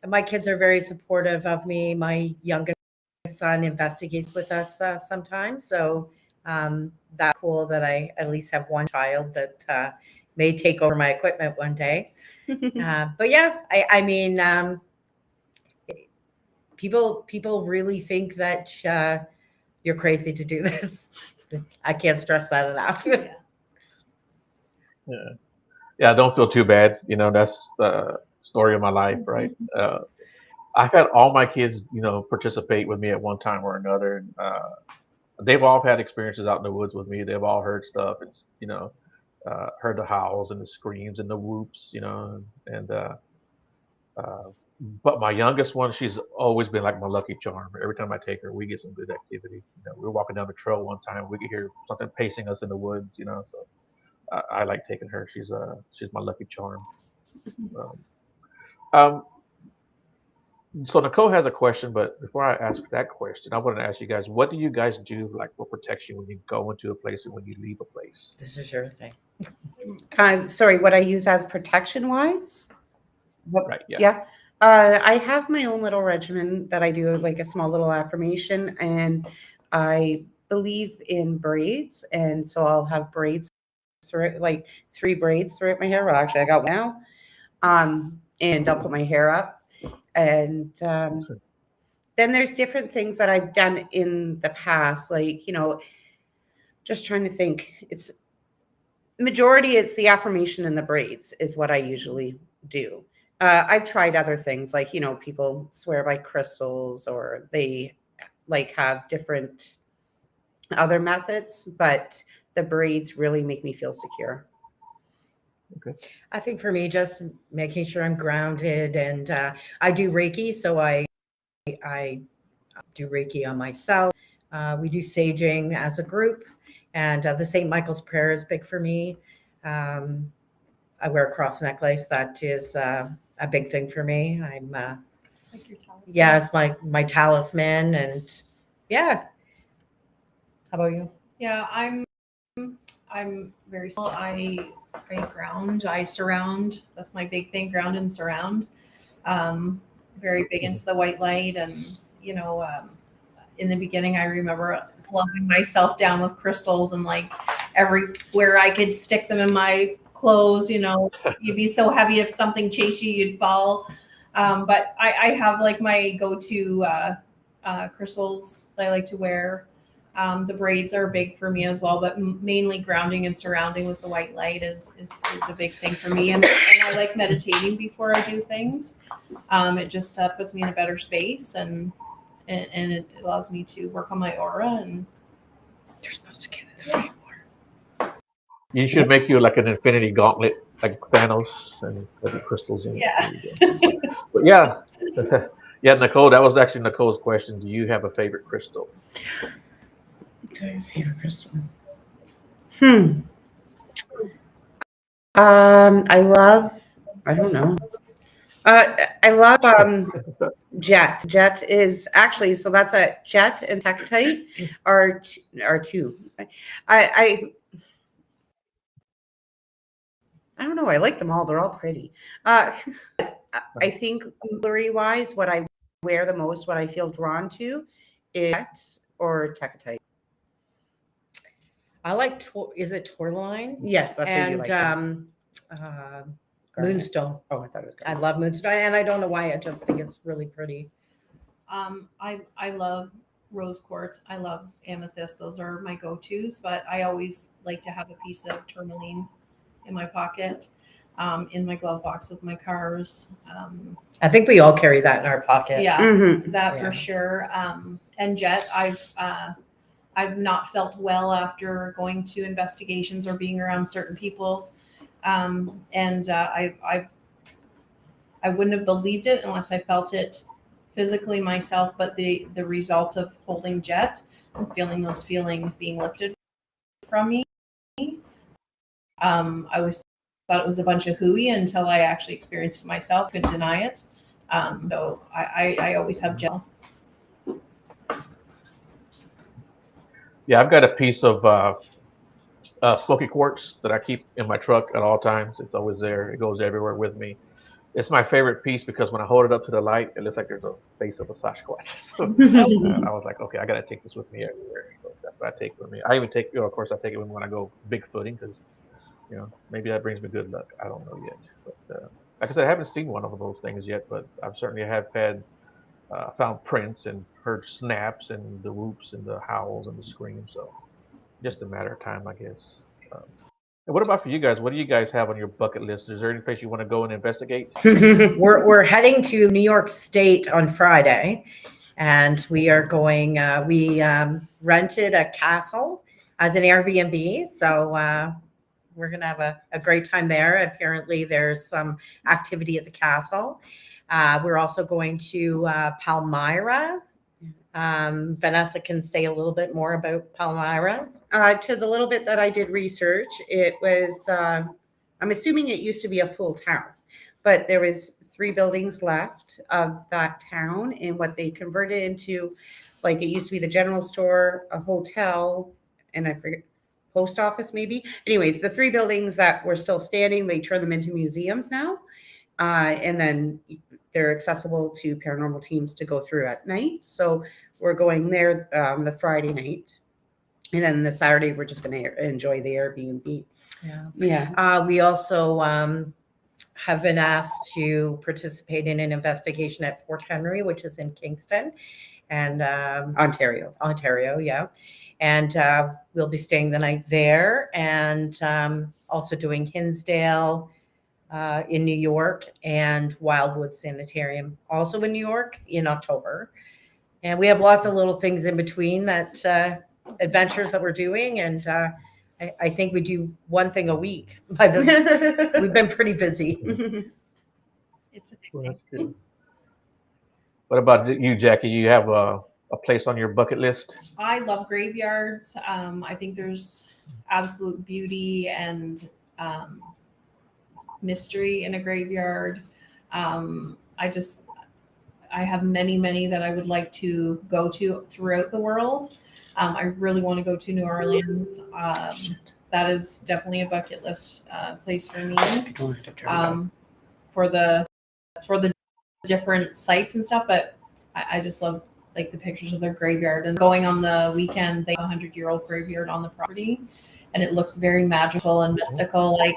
my kids are very supportive of me. My youngest son investigates with us sometimes, so that's cool that I at least have one child that may take over my equipment one day. But yeah, I mean, people really think that you're crazy to do this. I can't stress that enough. Yeah. Yeah, don't feel too bad. That's the story of my life, right? I've had all my kids, participate with me at one time or another. And, they've all had experiences out in the woods with me. They've all heard stuff. It's, heard the howls and the screams and the whoops, and but my youngest one, she's always been like my lucky charm. Every time I take her, we get some good activity. We were walking down the trail one time, we could hear something pacing us in the woods, so I like taking her. She's my lucky charm. Um, um, so Nicole has a question, but before I ask that question, I want to ask you guys, what do you guys do like for protection when you go into a place and when you leave a place? This is your thing. sorry, what I use as protection wise? Right. Yeah. Yeah. I have my own little regimen that I do, like a small little affirmation, and I believe in braids, and so I'll have braids through like 3 braids throughout my hair. Well, actually, I got one now, and I'll put my hair up, and then there's different things that I've done in the past, like just trying to think. It's the affirmation and the braids is what I usually do. I've tried other things like, people swear by crystals or they like have different other methods, but the braids really make me feel secure. Okay. I think for me, just making sure I'm grounded, and I do Reiki, so I do Reiki on myself. We do saging as a group, and the St. Michael's prayer is big for me. I wear a cross necklace. That is a big thing for me. I'm Like your talisman. yeah, it's my talisman, and yeah. How about you? Yeah, I'm very still. I ground, I surround. That's my big thing, ground and surround. Very big into the white light. And, you know, in the beginning, I remember lumping myself down with crystals and like everywhere I could stick them in my clothes. You know, you'd be so heavy if something chased you, you'd fall. But I have like my go-to crystals that I like to wear. The braids are big for me as well, but mainly grounding and surrounding with the white light is a big thing for me. And I like meditating before I do things. It just puts me in a better space, and it allows me to work on my aura. And You're supposed to get it the frame more. You should make you like an infinity gauntlet, like Thanos, and put the crystals in. Yeah. But yeah, yeah, Nicole, that was actually Nicole's question. Do you have a favorite crystal? Favorite crystal. I love. I don't know. I love jet. Jet is actually, so that's a jet and tektite are two. I don't know. I like them all. They're all pretty. I think jewelry wise, what I wear the most, what I feel drawn to, is jet or tektite. I like, is it tourmaline? Yes, that's what you like. And moonstone. Oh, I thought it was. I love moonstone, and I don't know why. I just think it's really pretty. I love rose quartz. I love amethyst. Those are my go-tos, but I always like to have a piece of tourmaline in my pocket, in my glove box with my cars. I think we all carry that in our pocket. Yeah, Mhm. that Yeah. for sure. And jet, I've not felt well after going to investigations or being around certain people. I wouldn't have believed it unless I felt it physically myself, but the results of holding jet and feeling those feelings being lifted from me, I always thought it was a bunch of hooey until I actually experienced it myself. Couldn't deny it. So I always have gel. Yeah, I've got a piece of smoky quartz that I keep in my truck at all times. It's always there. It goes everywhere with me. It's my favorite piece because when I hold it up to the light, it looks like there's a face of a Sasquatch. So I was like, okay, I got to take this with me everywhere. So that's what I take with me. I even take, of course, I take it with me when I go Bigfooting because, maybe that brings me good luck. I don't know yet. But like I said, I haven't seen one of those things yet, but I've certainly have found prints and heard snaps and the whoops and the howls and the screams. So just a matter of time, I guess. And what about for you guys? What do you guys have on your bucket list? Is there any place you want to go and investigate? We're heading to New York State on Friday, and we are going. We rented a castle as an Airbnb, so we're gonna have a great time there. Apparently, there's some activity at the castle. We're also going to Palmyra. Vanessa can say a little bit more about Palmyra. To the little bit that I did research, it was, I'm assuming it used to be a full town, but there was 3 buildings left of that town, and what they converted into, like it used to be the general store, a hotel, and I forget, post office maybe. Anyways, the 3 buildings that were still standing, they turned them into museums now. And then they're accessible to paranormal teams to go through at night. So we're going there the Friday night. And then the Saturday, we're just going to enjoy the Airbnb. Yeah. We also have been asked to participate in an investigation at Fort Henry, which is in Kingston and Ontario. Yeah. And we'll be staying the night there, and also doing Hinsdale in New York and Wildwood Sanitarium also in New York in October. And we have lots of little things in between that adventures that we're doing. And I think we do one thing a week. We've been pretty busy. It's Well, addicting. that's good. What about you, Jackie? You have a place on your bucket list? I love graveyards. I think there's absolute beauty and mystery in a graveyard. I have many that I would like to go to throughout the world. I really want to go to New Orleans. That is definitely a bucket list place for me. For the different sites and stuff, but I just love like the pictures of their graveyard and going on the weekend. They have a 100-year-old graveyard on the property, and it looks very magical and mystical. Like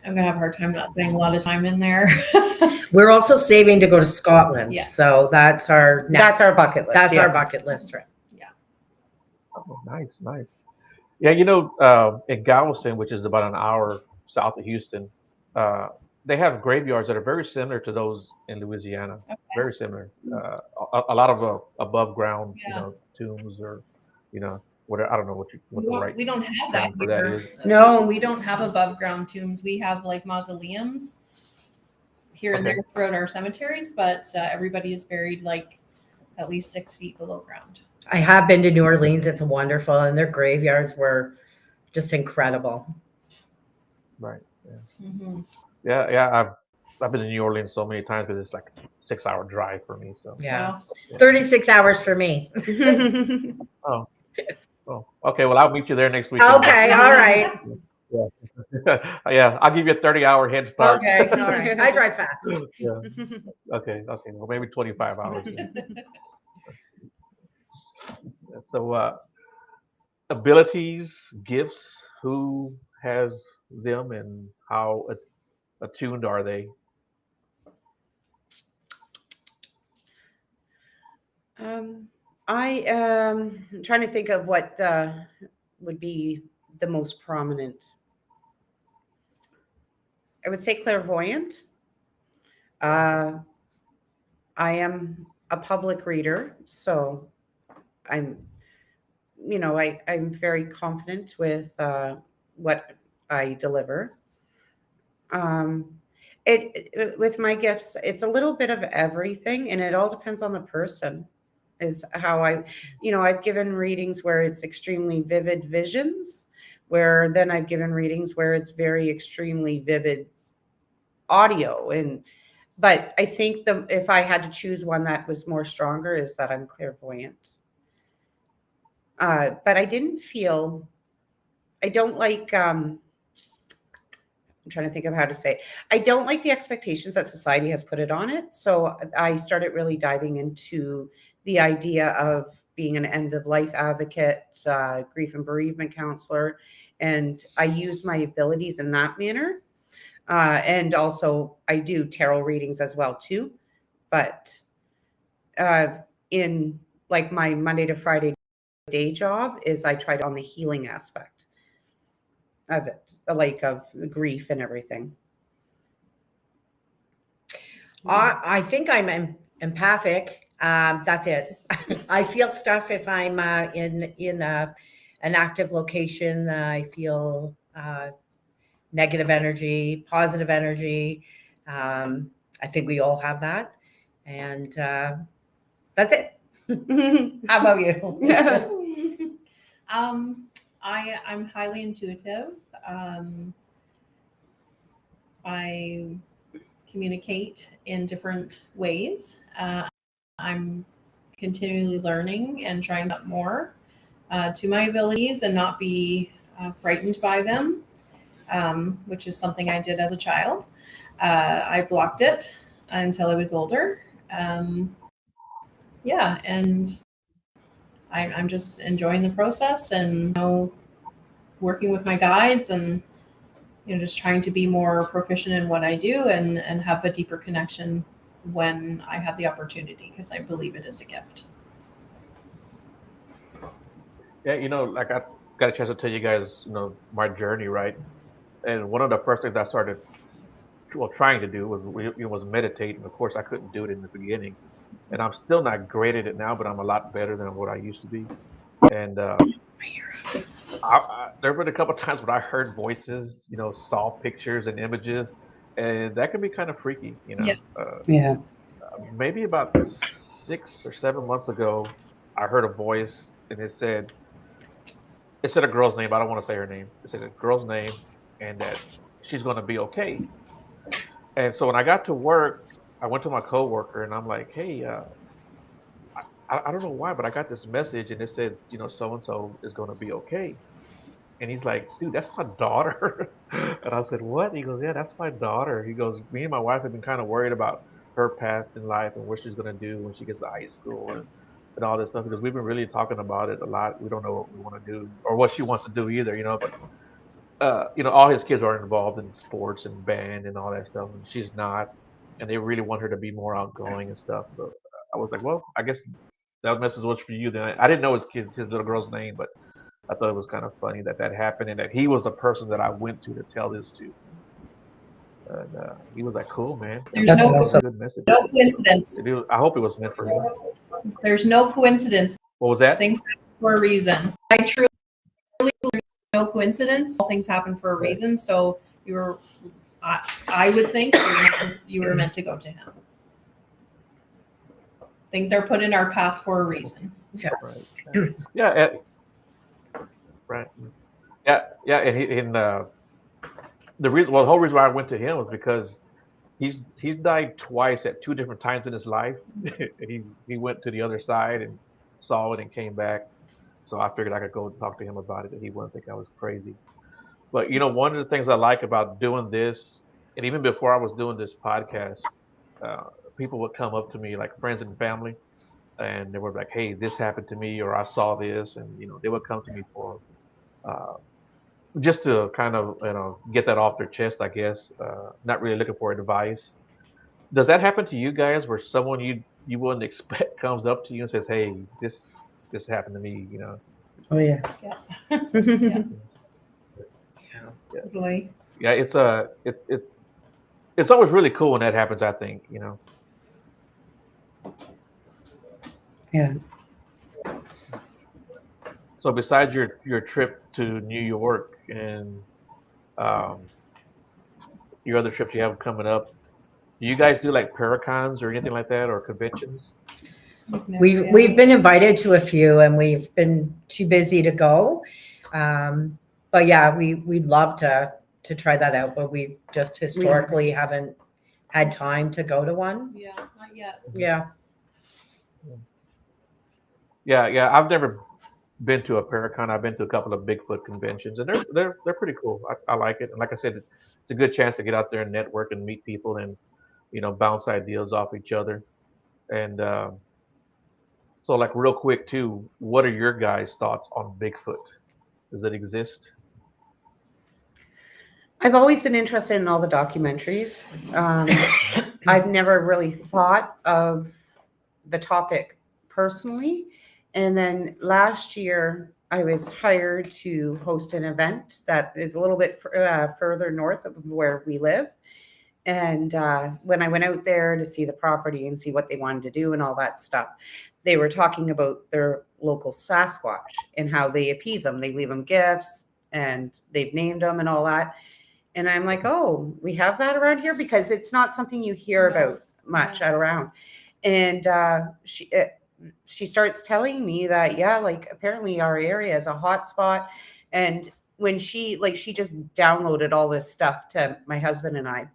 I'm gonna have a hard time not spending a lot of time in there. We're also saving to go to Scotland, Yeah. so that's our That's our bucket list. that's yeah. our bucket list trip. Oh, nice, nice. Yeah, in Galveston, which is about an hour south of Houston, uh, they have graveyards that are very similar to those in Louisiana. Okay. Very similar. A lot of above ground, Yeah. tombs or, whatever. I don't know what the right We don't have that term for that here. is. No. we don't have above ground tombs. We have like mausoleums here and Okay. there throughout our cemeteries, but everybody is buried like at least 6 feet below ground. I have been to New Orleans. It's wonderful, and their graveyards were just incredible. Right. Mm-hmm. Yeah. I've been to New Orleans so many times, but it's like a 6-hour drive for me. So. Yeah, Wow. 36 hours for me. Oh. Okay. Well, I'll meet you there next week. Okay, all right. Yeah, I'll give you a 30-hour head start. Okay, all right. I drive fast. Yeah. Okay. Well, maybe 25 hours. So, abilities, gifts, who has them, and how attuned are they? I am trying to think of what would be the most prominent. I would say clairvoyant. I am a public reader, so I'm very confident with what I deliver. With my gifts, it's a little bit of everything, and it all depends on the person. Is how I've given readings where it's extremely vivid visions, where then I've given readings where it's very extremely vivid audio, but I think if I had to choose one that was more stronger is that I'm clairvoyant. But I don't like, I'm trying to think of how to say, I don't like the expectations that society has put it on it. So I started really diving into the idea of being an end of life advocate, grief and bereavement counselor. And I use my abilities in that manner. And also I do tarot readings as well too. But in like my Monday to Friday day job is I tried on the healing aspect of it, like of grief and everything. I think I'm empathic. That's it. I feel stuff if I'm in an active location. I feel negative energy, positive energy. I think we all have that, and that's it. How about you? I'm highly intuitive. I communicate in different ways. I'm continually learning and trying to get more to my abilities and not be frightened by them, which is something I did as a child. I blocked it until I was older. And I'm just enjoying the process and working with my guides and just trying to be more proficient in what I do and have a deeper connection when I have the opportunity, because I believe it is a gift. Yeah, like I got a chance to tell you guys, my journey, right? And one of the first things I started trying to do was meditate, and of course I couldn't do it in the beginning, and I'm still not great at it now, but I'm a lot better than what I used to be. And there have been a couple of times when I heard voices, saw pictures and images, and that can be kind of freaky, Yeah. Yeah. Maybe about 6 or 7 months ago, I heard a voice, and it said a girl's name. I don't want to say her name. It said a girl's name, and that she's going to be okay. And so when I got to work, I went to my coworker, and I'm like, "Hey, I don't know why, but I got this message, and it said, so and so is going to be okay." And he's like, "Dude, that's my daughter." And I said, "What?" He goes, "Yeah, that's my daughter." He goes, "Me and my wife have been kind of worried about her path in life and what she's going to do when she gets to high school and all this stuff, because we've been really talking about it a lot. We don't know what we want to do or what she wants to do either, but all his kids are involved in sports and band and all that stuff, and she's not, and they really want her to be more outgoing and stuff. So I was like, well, I guess that message was for you. Then I didn't know his little girl's name, but I thought it was kind of funny that happened and that he was the person that I went to tell this to. And he was like, "Cool, man. There's That's no awesome. Good message. no coincidence. I hope it was meant for him." There's no coincidence. What was that? Things happen for a reason. I truly believe there's no coincidence. All things happen for a reason. So I would think you were meant to go to him. Things are put in our path for a reason. Yeah. Right. Yeah. Right. Yeah. And the whole reason why I went to him was because he's died twice at two different times in his life. he went to the other side and saw it and came back. So I figured I could go and talk to him about it, and he wouldn't think I was crazy. But one of the things I like about doing this, and even before I was doing this podcast, people would come up to me, like friends and family, and they were like, "Hey, this happened to me," or "I saw this," and they would come to me for just to kind of get that off their chest, I guess. Not really looking for advice. Does that happen to you guys, where someone you wouldn't expect comes up to you and says, "Hey, this happened to me," Oh yeah. Yeah. Totally. Yeah, it's always really cool when that happens, I think. Yeah. So besides your trip to New York and your other trips you have coming up, do you guys do like paracons or anything like that, or conventions? We've been invited to a few, and we've been too busy to go. But yeah, we'd love to try that out, but we just historically haven't had time to go to one. Yeah, not yet. Yeah. Yeah. I've never been to a paracon. I've been to a couple of Bigfoot conventions, and they're pretty cool. I like it, and like I said, it's a good chance to get out there and network and meet people and bounce ideas off each other. And so, like, real quick too, what are your guys' thoughts on Bigfoot? Does it exist? I've always been interested in all the documentaries. I've never really thought of the topic personally. And then last year, I was hired to host an event that is a little bit further north of where we live. And when I went out there to see the property and see what they wanted to do and all that stuff, they were talking about their local Sasquatch and how they appease them. They leave them gifts and they've named them and all that. And I'm like, oh, we have that around here, because it's not something you hear about much around. And she starts telling me that, yeah, like apparently our area is a hot spot. And when she just downloaded all this stuff to my husband and I,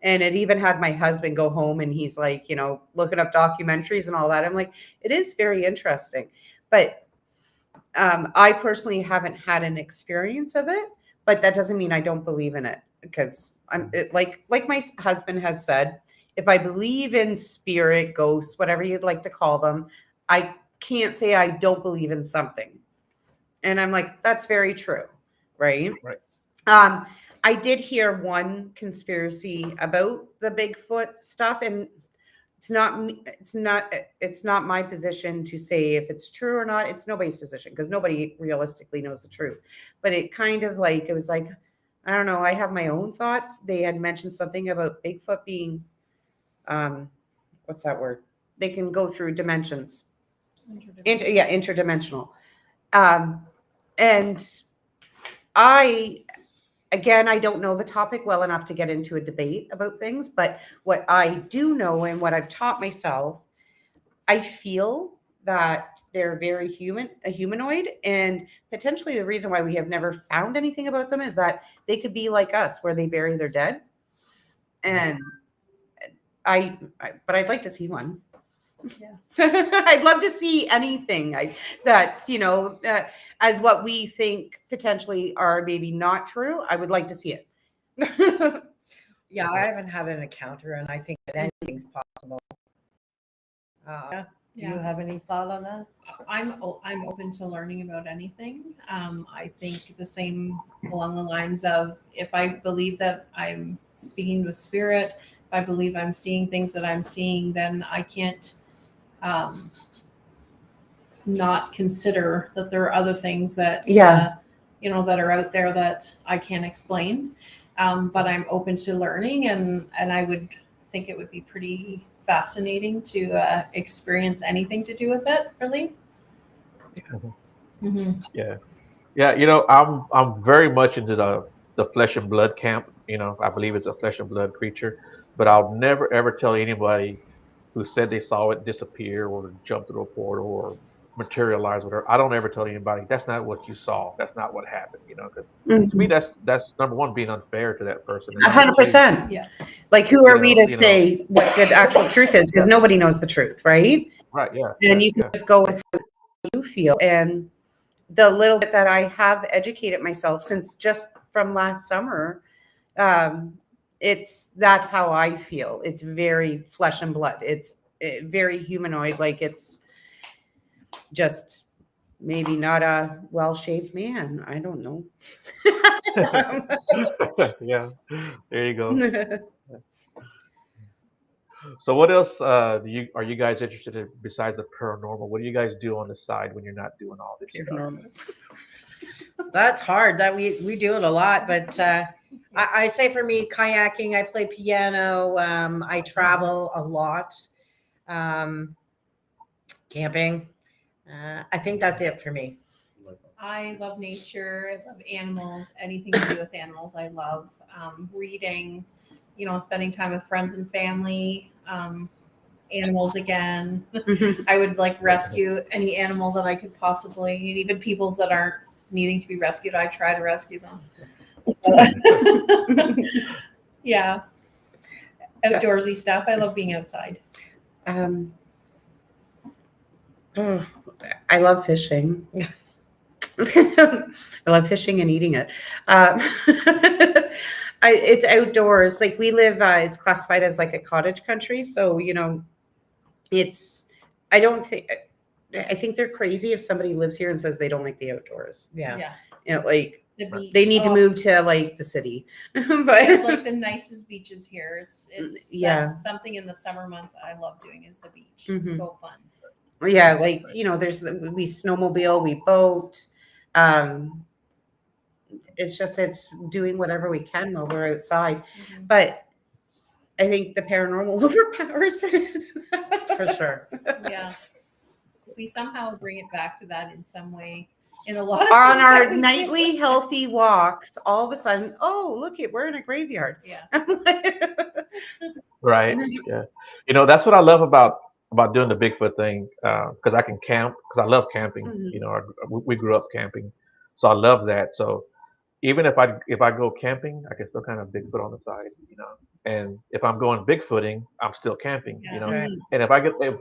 and it even had my husband go home and he's like, looking up documentaries and all that. I'm like, it is very interesting. But I personally haven't had an experience of it, but that doesn't mean I don't believe in it, because like my husband has said, if I believe in spirit, ghosts, whatever you'd like to call them, I can't say I don't believe in something. And I'm like, that's very true. Right. I did hear one conspiracy about the Bigfoot stuff, and it's not my position to say if it's true or not. It's nobody's position, because nobody realistically knows the truth. But it kind of it was like, I don't know. I have my own thoughts. They had mentioned something about Bigfoot being, what's that word? They can go through dimensions. Interdimensional. And I don't know the topic well enough to get into a debate about things, but what I do know and what I've taught myself, I feel that they're very humanoid, and potentially the reason why we have never found anything about them is that they could be like us, where they bury their dead. And but I'd like to see one. Yeah. I'd love to see anything as what we think potentially are maybe not true. I would like to see it. Yeah, I haven't had an encounter, and I think that anything's possible. possible. Do you Yeah. have any thought on that? I'm open to learning about anything. I think the same along the lines of if I believe that I'm speaking with spirit, if I believe I'm seeing things that I'm seeing, then I can't not consider that there are other things that that are out there that I can't explain. But I'm open to learning, and I would think it would be pretty fascinating to experience anything to do with it. Really. Mm-hmm. Yeah. I'm very much into the flesh and blood camp. I believe it's a flesh and blood creature, but I'll never ever tell anybody who said they saw it disappear or jump through a portal or materialize with her. I don't ever tell anybody that's not what you saw. That's not what happened. Because to me that's number one, being unfair to that person, and number two, 100%. Yeah. Like, who are we to you know, say what the actual truth is? Because nobody knows the truth, right? right? Yeah, And you can just go with how you feel. And the little bit that I have educated myself since just from last summer, that's how I feel. It's very flesh and blood. It's very humanoid. Like, it's just maybe not a well-shaved man. I don't know. yeah. There you go. So what else are you guys interested in besides the paranormal? What do you guys do on the side when you're not doing all this stuff? Paranormal. That's hard. That we do it a lot, but I say for me, kayaking. I play piano. I travel a lot. Camping. I think that's it for me. I love nature. I love animals. Anything to do with animals, I love. Reading, spending time with friends and family. Animals again. I would rescue any animal that I could possibly, and even peoples that aren't needing to be rescued. I try to rescue them. Yeah. Outdoorsy stuff. I love being outside. I love fishing. I love fishing and eating it. It's outdoors. Like, we live, it's classified as like a cottage country. So, I think they're crazy if somebody lives here and says they don't like the outdoors. Yeah. Like, The beach. they need to move to like the city. We But have the nicest beaches here. It's that's something in the summer months I love doing is the beach. It's so fun. Yeah, like, we snowmobile, we boat. It's doing whatever we can while we're outside. But I think the paranormal overpowers it. For sure. Yeah. We somehow bring it back to that in some way. In a lot of On things our that we do. nightly healthy walks, all of a sudden, we're in a graveyard. Yeah. Right. Yeah. That's what I love about doing the Bigfoot thing, because I can camp, because I love camping. We grew up camping, so I love that. So even if I go camping, I can still kind of Bigfoot on the side. And if I'm going Bigfooting, I'm still camping. Right. And if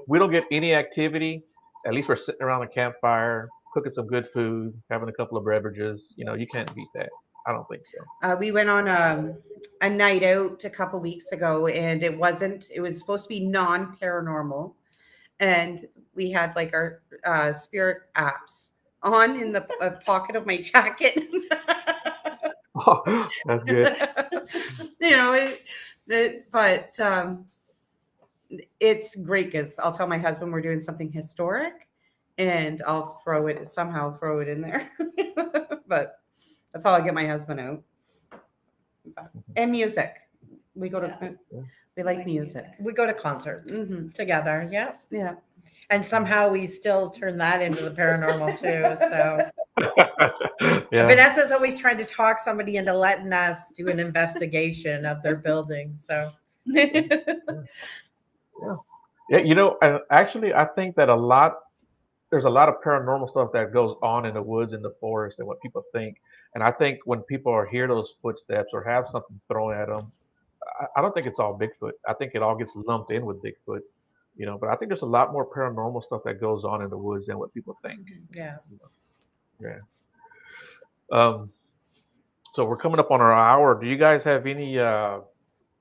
we don't get any activity, at least we're sitting around the campfire, cooking some good food, having a couple of beverages. You can't beat that. I don't think so. We went on a night out a couple weeks ago, and it was supposed to be non-paranormal. And we had like our spirit apps on in the pocket of my jacket. Oh, that's good. But it's great because I'll tell my husband we're doing something historic, and I'll somehow throw it in there. But that's how I get my husband out. And music. We like music. We go to concerts together. Yeah. Yeah. And somehow we still turn that into the paranormal too. So Yeah. Vanessa's always trying to talk somebody into letting us do an investigation of their building. So Yeah. And actually, I think that there's a lot of paranormal stuff that goes on in the woods, in the forest, and what people think. And I think when people hear those footsteps or have something thrown at them, I don't think it's all Bigfoot. I think it all gets lumped in with Bigfoot. But I think there's a lot more paranormal stuff that goes on in the woods than what people think. yeah. Yeah. So we're coming up on our hour. Do you guys have any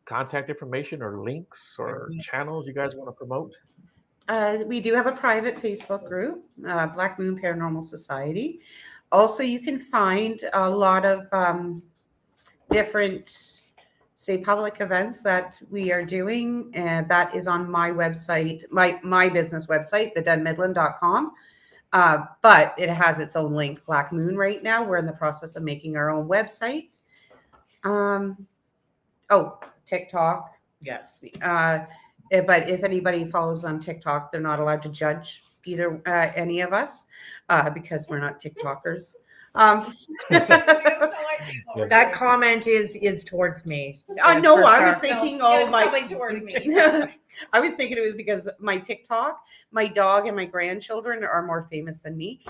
contact information or links or channels you guys want to promote? We do have a private Facebook group, Black Moon Paranormal Society. Also, you can find a lot of different, say, public events that we are doing, and that is on my website, my business website, thedunmidland.com. But it has its own link, Black Moon. Right now, we're in the process of making our own website. TikTok. Yes. But if anybody follows on TikTok, they're not allowed to judge either any of us because we're not TikTokers. That comment is towards me. No, For I sure. was thinking, probably towards me. I was thinking it was because my TikTok, my dog, and my grandchildren are more famous than me.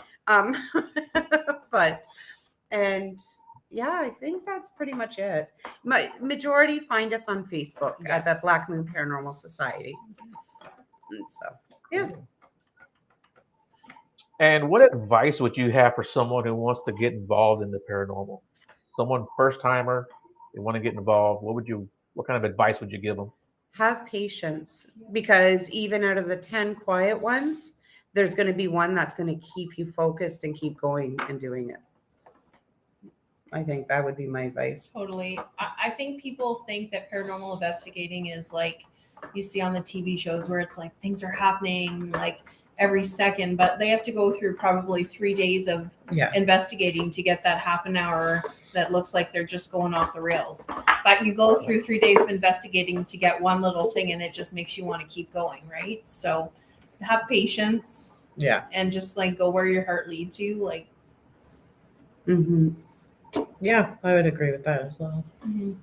Yeah, I think that's pretty much it. My majority find us on Facebook at the Black Moon Paranormal Society. And so, yeah. And what advice would you have for someone who wants to get involved in the paranormal? Someone first timer, they want to get involved. What kind of advice would you give them? Have patience, because even out of the 10 quiet ones, there's going to be one that's going to keep you focused and keep going and doing it. I think that would be my advice. Totally. I think people think that paranormal investigating is like you see on the TV shows where it's like things are happening like every second, but they have to go through probably 3 days of investigating to get that half an hour that looks like they're just going off the rails. But you go through 3 days of investigating to get one little thing, and it just makes you want to keep going, right? So have patience. Yeah. And just like go where your heart leads you. Like, Yeah, I would agree with that as well. mm-hmm.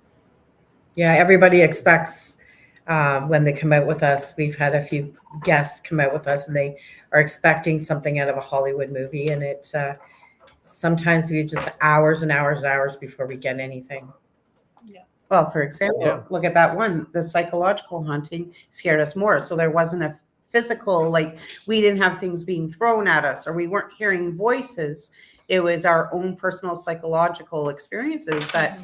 Yeah, everybody expects when they come out with us. We've had a few guests come out with us, and they are expecting something out of a Hollywood movie, and it sometimes we just hours and hours and hours before we get anything. Well, for example, look at that one. The psychological haunting scared us more. So there wasn't a physical, like we didn't have things being thrown at us, or we weren't hearing voices. It was our own personal psychological experiences that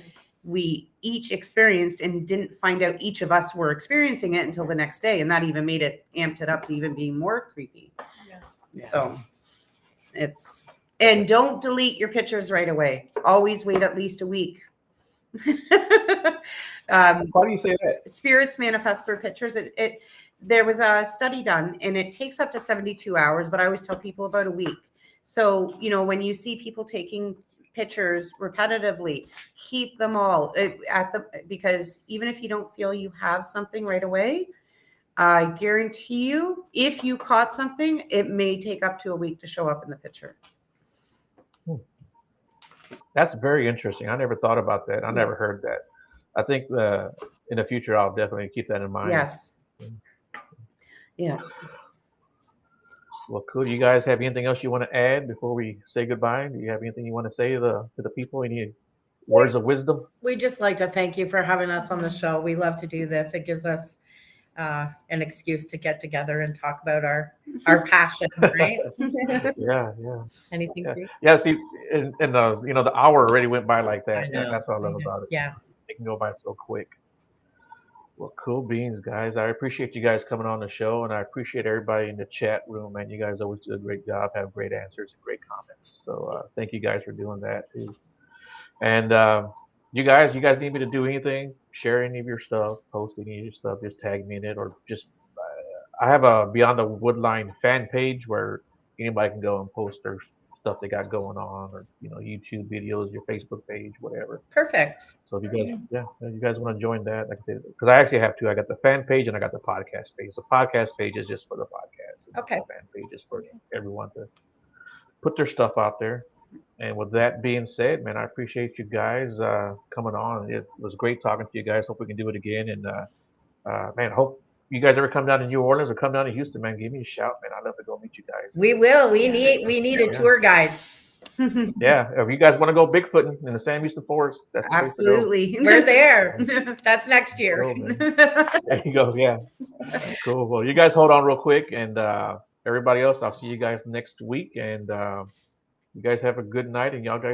we each experienced and didn't find out each of us were experiencing it until the next day. And that even amped it up to even being more creepy. Yeah. So and don't delete your pictures right away. Always wait at least a week. Why do you say that? Spirits manifest through pictures. There was a study done, and it takes up to 72 hours, but I always tell people about a week. So, when you see people taking pictures repetitively, keep them all because even if you don't feel you have something right away, I guarantee you, if you caught something, it may take up to a week to show up in the picture. That's very interesting. I never thought about that. I never heard that. I think in the future, I'll definitely keep that in mind. Yes. Yeah. Well, cool. You guys have anything else you want to add before we say goodbye? Do you have anything you want to say to the people? Any words of wisdom? We just like to thank you for having us on the show. We love to do this. It gives us an excuse to get together and talk about our passion, right? Yeah. Anything for you? Yeah. See, and the hour already went by like that. I know. That's what I love about it. Yeah. It can go by so quick. Well, cool beans, guys. I appreciate you guys coming on the show, and I appreciate everybody in the chat room, man. You guys always do a great job, have great answers and great comments. So thank you guys for doing that too. And you guys need me to do anything, share any of your stuff, post any of your stuff, just tag me in it, or just I have a Beyond the Woodline fan page where anybody can go and post their stuff they got going on, or YouTube videos, your Facebook page, whatever. Perfect. So if you guys want to join that, like I said, because I actually have two. I got the fan page and I got the podcast page. The podcast page is just for the podcast. Okay. The fan page is for everyone to put their stuff out there. And with that being said, man, I appreciate you guys coming on. It was great talking to you guys. Hope we can do it again. And man, hope you guys ever come down to New Orleans or come down to Houston, man, give me a shout, man. I'd love to go meet you guys. We will. We need a tour guide. Yeah, if you guys want to go Bigfooting in the Sam Houston Forest, that's the place to go. Absolutely. We're there. That's next year. Cool, man. There you go. Yeah. Cool. Well, you guys hold on real quick, and everybody else, I'll see you guys next week. And you guys have a good night, and y'all guys